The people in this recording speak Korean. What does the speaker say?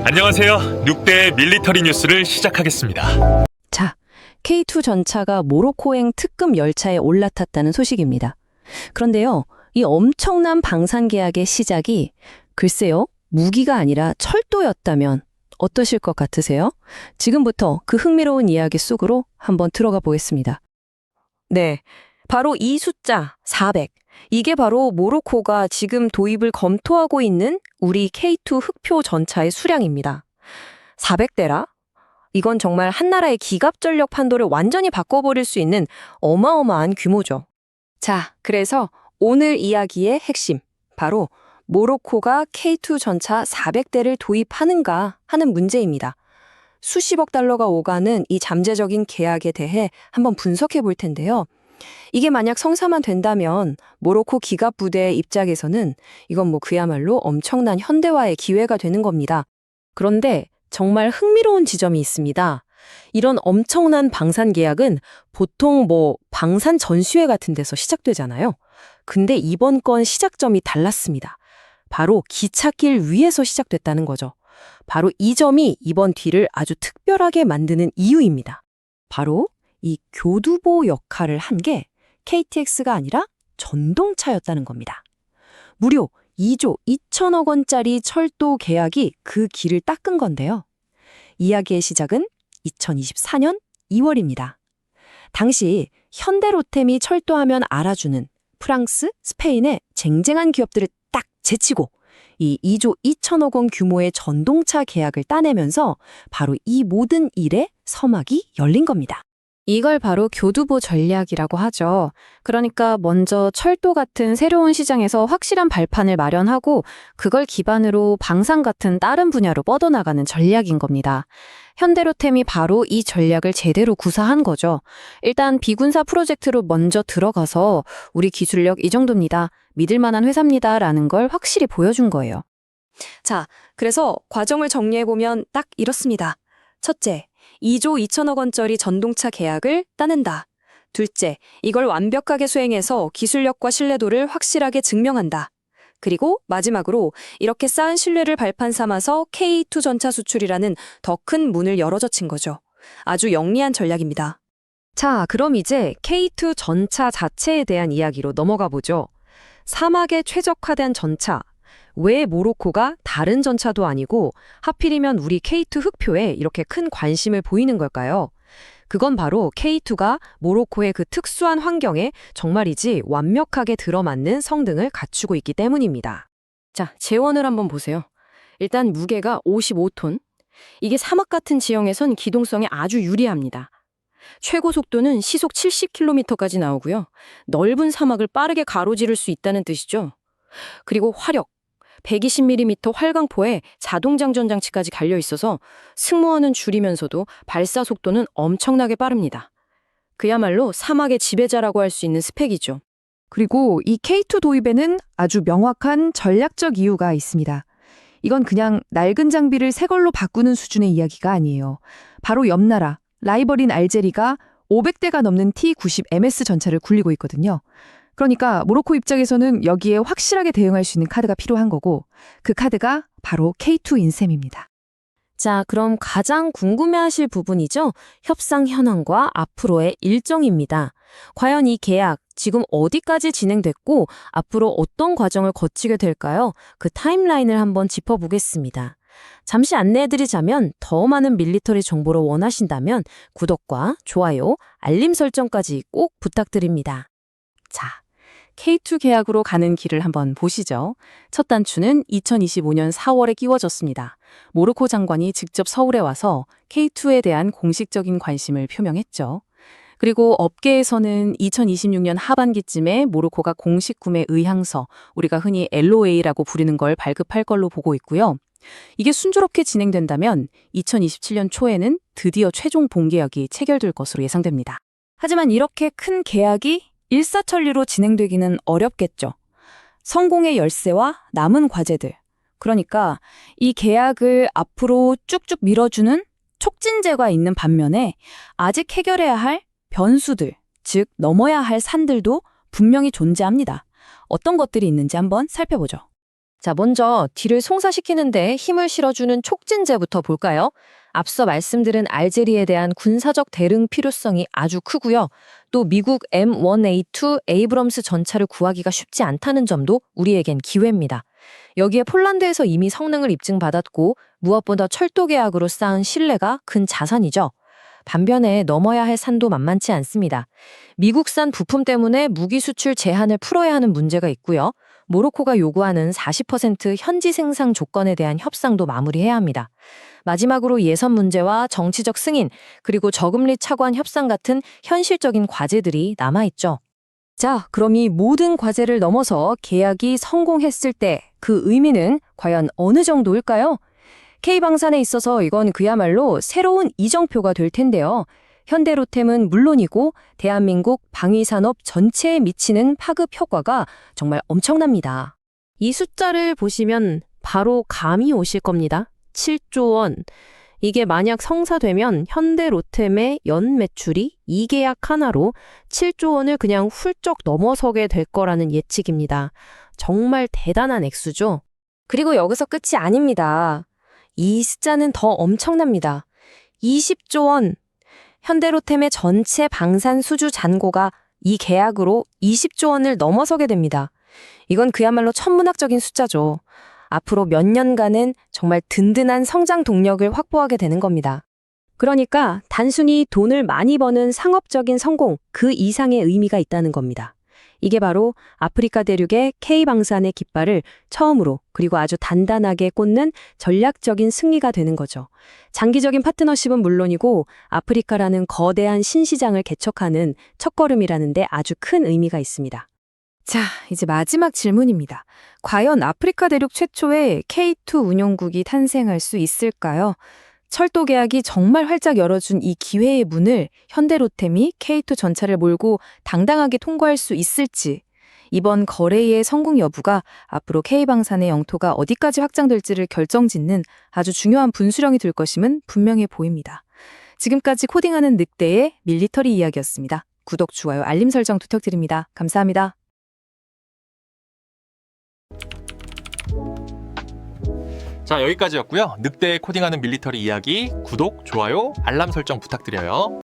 안녕하세요. 늑대의 밀리터리 뉴스를 시작하겠습니다. 자, K2 전차가 모로코행 특급 열차에 올라탔다는 소식입니다. 그런데요, 이 엄청난 방산 계약의 시작이 글쎄요, 무기가 아니라 철도였다면 어떠실 것 같으세요? 지금부터 그 흥미로운 이야기 속으로 한번 들어가 보겠습니다. 네, 바로 이 숫자 400. 이게 바로 모로코가 지금 도입을 검토하고 있는 우리 K2 흑표 전차의 수량입니다. 400대라? 이건 정말 한 나라의 기갑 전력 판도를 완전히 바꿔버릴 수 있는 어마어마한 규모죠. 자, 그래서 오늘 이야기의 핵심, 바로 모로코가 K2 전차 400대를 도입하는가 하는 문제입니다. 수십억 달러가 오가는 이 잠재적인 계약에 대해 한번 분석해 볼 텐데요. 이게 만약 성사만 된다면 모로코 기갑 부대의 입장에서는 이건 그야말로 엄청난 현대화의 기회가 되는 겁니다. 그런데 정말 흥미로운 지점이 있습니다. 이런 엄청난 방산 계약은 보통 방산 전시회 같은 데서 시작되잖아요. 근데 이번 건 시작점이 달랐습니다. 바로 기찻길 위에서 시작됐다는 거죠. 바로 이 점이 이번 뒤를 아주 특별하게 만드는 이유입니다. 바로 이 교두보 역할을 한 게 KTX가 아니라 전동차였다는 겁니다. 무려 2조 2천억 원짜리 철도 계약이 그 길을 닦은 건데요. 이야기의 시작은 2024년 2월입니다. 당시 현대로템이 철도하면 알아주는 프랑스, 스페인의 쟁쟁한 기업들을 딱 제치고 이 2조 2천억 원 규모의 전동차 계약을 따내면서 바로 이 모든 일의 서막이 열린 겁니다. 이걸 바로 교두보 전략이라고 하죠. 그러니까 먼저 철도 같은 새로운 시장에서 확실한 발판을 마련하고 그걸 기반으로 방산 같은 다른 분야로 뻗어나가는 전략인 겁니다. 현대로템이 바로 이 전략을 제대로 구사한 거죠. 일단 비군사 프로젝트로 먼저 들어가서 우리 기술력 이 정도입니다. 믿을 만한 회사입니다. 라는 걸 확실히 보여준 거예요. 자, 그래서 과정을 정리해보면 딱 이렇습니다. 첫째, 2조 2천억 원짜리 전동차 계약을 따낸다. 둘째, 이걸 완벽하게 수행해서 기술력과 신뢰도를 확실하게 증명한다. 그리고 마지막으로 이렇게 쌓은 신뢰를 발판 삼아서 K2 전차 수출이라는 더 큰 문을 열어젖힌 거죠. 아주 영리한 전략입니다. 자, 그럼 이제 K2 전차 자체에 대한 이야기로 넘어가 보죠. 사막에 최적화된 전차. 왜 모로코가 다른 전차도 아니고 하필이면 우리 K2 흑표에 이렇게 큰 관심을 보이는 걸까요? 그건 바로 K2가 모로코의 그 특수한 환경에 정말이지 완벽하게 들어맞는 성능을 갖추고 있기 때문입니다. 자, 제원을 한번 보세요. 일단 무게가 55톤. 이게 사막 같은 지형에선 기동성에 아주 유리합니다. 최고 속도는 시속 70km까지 나오고요. 넓은 사막을 빠르게 가로지를 수 있다는 뜻이죠. 그리고 화력. 120mm 활강포에 자동장전 장치까지 달려 있어서 승무원은 줄이면서도 발사 속도는 엄청나게 빠릅니다. 그야말로 사막의 지배자라고 할 수 있는 스펙이죠. 그리고 이 K2 도입에는 아주 명확한 전략적 이유가 있습니다. 이건 그냥 낡은 장비를 새 걸로 바꾸는 수준의 이야기가 아니에요. 바로 옆 나라, 라이벌인 알제리가 500대가 넘는 T-90MS 전차를 굴리고 있거든요. 그러니까 모로코 입장에서는 여기에 확실하게 대응할 수 있는 카드가 필요한 거고 그 카드가 바로 K2인 셈입니다. 자, 그럼 가장 궁금해하실 부분이죠. 협상 현황과 앞으로의 일정입니다. 과연 이 계약 지금 어디까지 진행됐고 앞으로 어떤 과정을 거치게 될까요? 그 타임라인을 한번 짚어보겠습니다. 잠시 안내해드리자면 더 많은 밀리터리 정보를 원하신다면 구독과 좋아요, 알림 설정까지 꼭 부탁드립니다. 자, K2 계약으로 가는 길을 한번 보시죠. 첫 단추는 2025년 4월에 끼워졌습니다. 모로코 장관이 직접 서울에 와서 K2에 대한 공식적인 관심을 표명했죠. 그리고 업계에서는 2026년 하반기쯤에 모로코가 공식 구매 의향서, 우리가 흔히 LOA라고 부르는 걸 발급할 걸로 보고 있고요. 이게 순조롭게 진행된다면 2027년 초에는 드디어 최종 본계약이 체결될 것으로 예상됩니다. 하지만 이렇게 큰 계약이 일사천리로 진행되기는 어렵겠죠. 성공의 열쇠와 남은 과제들. 그러니까 이 계약을 앞으로 쭉쭉 밀어주는 촉진제가 있는 반면에 아직 해결해야 할 변수들, 즉 넘어야 할 산들도 분명히 존재합니다. 어떤 것들이 있는지 한번 살펴보죠. 자, 먼저 뒤를 송사시키는데 힘을 실어주는 촉진제부터 볼까요? 앞서 말씀드린 알제리에 대한 군사적 대응 필요성이 아주 크고요. 또 미국 M1A2 에이브럼스 전차를 구하기가 쉽지 않다는 점도 우리에겐 기회입니다. 여기에 폴란드에서 이미 성능을 입증받았고 무엇보다 철도 계약으로 쌓은 신뢰가 큰 자산이죠. 반면에 넘어야 할 산도 만만치 않습니다. 미국산 부품 때문에 무기 수출 제한을 풀어야 하는 문제가 있고요. 모로코가 요구하는 40% 현지 생산 조건에 대한 협상도 마무리해야 합니다. 마지막으로 예선 문제와 정치적 승인, 그리고 저금리 차관 협상 같은 현실적인 과제들이 남아있죠. 자, 그럼 이 모든 과제를 넘어서 계약이 성공했을 때 그 의미는 과연 어느 정도일까요? K방산에 있어서 이건 그야말로 새로운 이정표가 될 텐데요. 현대로템은 물론이고 대한민국 방위산업 전체에 미치는 파급 효과가 정말 엄청납니다. 이 숫자를 보시면 바로 감이 오실 겁니다. 7조 원. 이게 만약 성사되면 현대로템의 연 매출이 이 계약 하나로 7조 원을 그냥 훌쩍 넘어서게 될 거라는 예측입니다. 정말 대단한 액수죠. 그리고 여기서 끝이 아닙니다. 이 숫자는 더 엄청납니다. 20조 원. 현대로템의 전체 방산 수주 잔고가 이 계약으로 20조 원을 넘어서게 됩니다. 이건 그야말로 천문학적인 숫자죠. 앞으로 몇 년간은 정말 든든한 성장 동력을 확보하게 되는 겁니다. 그러니까 단순히 돈을 많이 버는 상업적인 성공 그 이상의 의미가 있다는 겁니다. 이게 바로 아프리카 대륙의 K방산의 깃발을 처음으로 그리고 아주 단단하게 꽂는 전략적인 승리가 되는 거죠. 장기적인 파트너십은 물론이고 아프리카라는 거대한 신시장을 개척하는 첫걸음이라는 데 아주 큰 의미가 있습니다. 자, 이제 마지막 질문입니다. 과연 아프리카 대륙 최초의 K2 운용국이 탄생할 수 있을까요? 철도 계약이 정말 활짝 열어준 이 기회의 문을 현대로템이 K2 전차를 몰고 당당하게 통과할 수 있을지, 이번 거래의 성공 여부가 앞으로 K방산의 영토가 어디까지 확장될지를 결정짓는 아주 중요한 분수령이 될 것임은 분명해 보입니다. 지금까지 코딩하는 늑대의 밀리터리 이야기였습니다. 구독, 좋아요, 알림 설정 부탁드립니다. 감사합니다. 자, 여기까지였고요. 늑대의 코딩하는 밀리터리 이야기 구독, 좋아요, 알람 설정 부탁드려요.